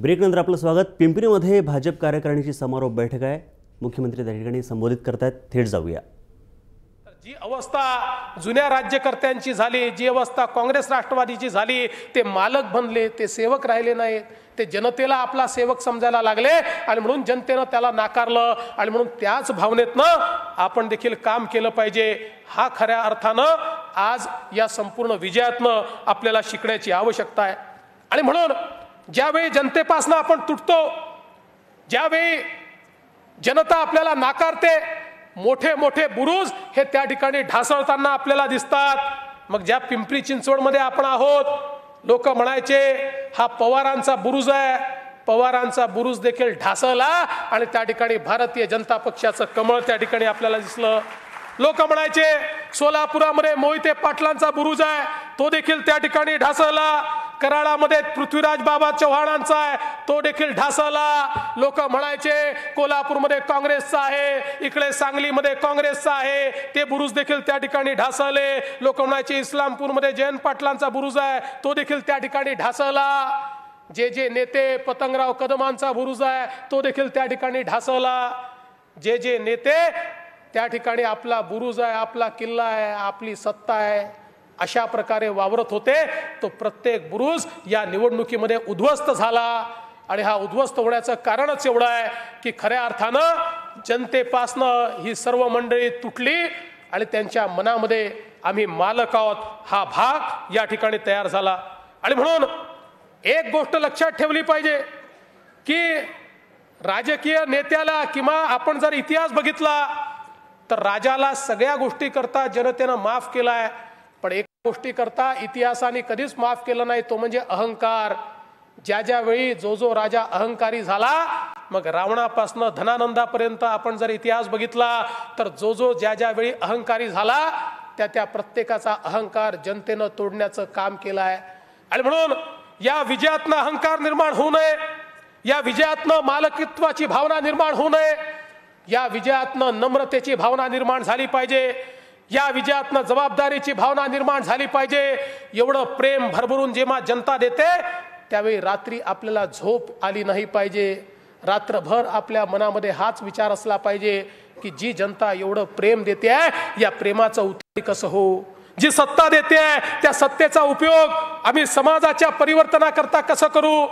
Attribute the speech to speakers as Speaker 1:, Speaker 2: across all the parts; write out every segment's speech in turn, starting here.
Speaker 1: ब्रेकनंतर आपलं स्वागत। पिंपरीमध्ये भाजप कार्यकारिणीची समारोप बैठक आहे। मुख्यमंत्री त्या ठिकाणी संबोधित करतात। थेट जाऊया।
Speaker 2: जी अवस्था जुन्या राज्यकर्त्यांची झाली, जी अवस्था काँग्रेस राष्ट्रवादीची झाली, ते मालक बनले, ते सेवक राहिले नाहीत, ते जनतेला आपला सेवक समजायला लागले आणि म्हणून जनतेने त्याला नाकारलं आणि म्हणून त्याच भावनेतनं आपण देखील काम केलं पाहिजे। हा खऱ्या अर्थानं आज या संपूर्ण विजयातनं आपल्याला शिकण्याची आवश्यकता आहे। आणि म्हणून ज्यावेळी जनतेपासून आपण तुटतो, ज्यावेळी जनता आपल्याला नाकारते, मोठे मोठे बुरुज हे त्या ठिकाणी ढासळताना आपल्याला दिसतात। मग ज्या पिंपरी चिंचवडमध्ये आपण आहोत, लोक म्हणायचे हा पवारांचा बुरुज आहे, पवारांचा बुरुज देखील ढासळला आणि त्या ठिकाणी भारतीय जनता पक्षाचं कमळ त्या ठिकाणी आपल्याला दिसलं। लोक म्हणायचे सोलापुरामध्ये मोहिते पाटलांचा बुरुज आहे, तो देखील त्या ठिकाणी ढासळला। कराडामध्ये पृथ्वीराज बाबा चव्हाणांचा आहे, तो देखील ढासळला। लोक म्हणायचे कोल्हापूरमध्ये काँग्रेसचा आहे, इकडे सांगलीमध्ये काँग्रेसचा आहे, ते बुरुज देखील त्या ठिकाणी ढासळले। लोक म्हणायचे इस्लामपूरमध्ये जयंत पाटलांचा बुरुज आहे, तो देखील त्या ठिकाणी ढासळला। जे नेते पतंगराव कदमांचा बुरुज आहे, तो देखील त्या ठिकाणी ढासळला। जे नेते त्या ठिकाणी आपला बुरुज आहे, आपला किल्ला आहे, आपली सत्ता आहे, अशा प्रकारे वावरत होते, तो प्रत्येक बुरुज या निवडणुकीमध्ये उद्ध्वस्त झाला। आणि हा उद्ध्वस्त होण्याचं कारणच एवढं आहे की खऱ्या अर्थानं जनतेपासनं ही सर्व मंडळी तुटली आणि त्यांच्या मनामध्ये आम्ही मालक आहोत हा भाग या ठिकाणी तयार झाला। आणि म्हणून एक गोष्ट लक्षात ठेवली पाहिजे की राजकीय नेत्याला किंवा आपण जर इतिहास बघितला तर राजाला सगळ्या गोष्टी करता जनतेनं माफ केलाय, पण एक गोष्टी करता इतिहासाने कधीच माफ केलं नाही, तो म्हणजे अहंकार। ज्या वेळी जो राजा अहंकारी झाला, मग रावणापासून धनानंदापर्यंत आपण जर इतिहास बघितला तर जो ज्या वेळी अहंकारी झाला त्या प्रत्येकाचा अहंकार जनतेनं तोडण्याचं काम केलं आहे। आणि म्हणून या विजयातनं अहंकार निर्माण होऊ नये, या विजयातनं मालकीत्वाची भावना निर्माण होऊ नये, या विजयातनं नम्रतेची भावना निर्माण झाली पाहिजे, या विजयातनं जबाबदारीची भावना निर्माण झाली पाहिजे। एवढं प्रेम भरभरून जेव्हा जनता देते त्यावेळी रात्री आपल्याला झोप आली नाही पाहिजे। रात्रभर आपल्या मनामध्ये हाच विचार असला पाहिजे की जी जनता एवढं प्रेम देते आहे, या प्रेमाचं उत्तर कसं हो, जी सत्ता देते आहे त्या सत्तेचा उपयोग आम्ही समाजाच्या परिवर्तनाकरता कसं करू।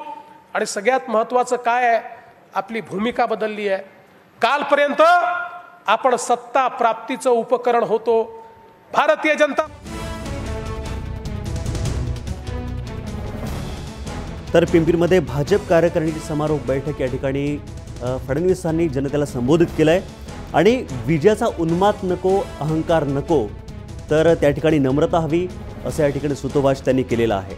Speaker 2: आणि सगळ्यात महत्त्वाचं काय आहे, आपली भूमिका बदलली आहे। कालपर्यंत आपण सत्ता प्राप्तीचं उपकरण होतो। भारतीय जनता
Speaker 1: तर पिंपरीमध्ये भाजप कार्यकारिणीची समारोप बैठक या ठिकाणी फडणवीसांनी जनतेला संबोधित केलंय आणि विजयाचा उन्माद नको, अहंकार नको, तर त्या ठिकाणी नम्रता हवी असं या ठिकाणी सूतोवाच त्यांनी केलेला आहे।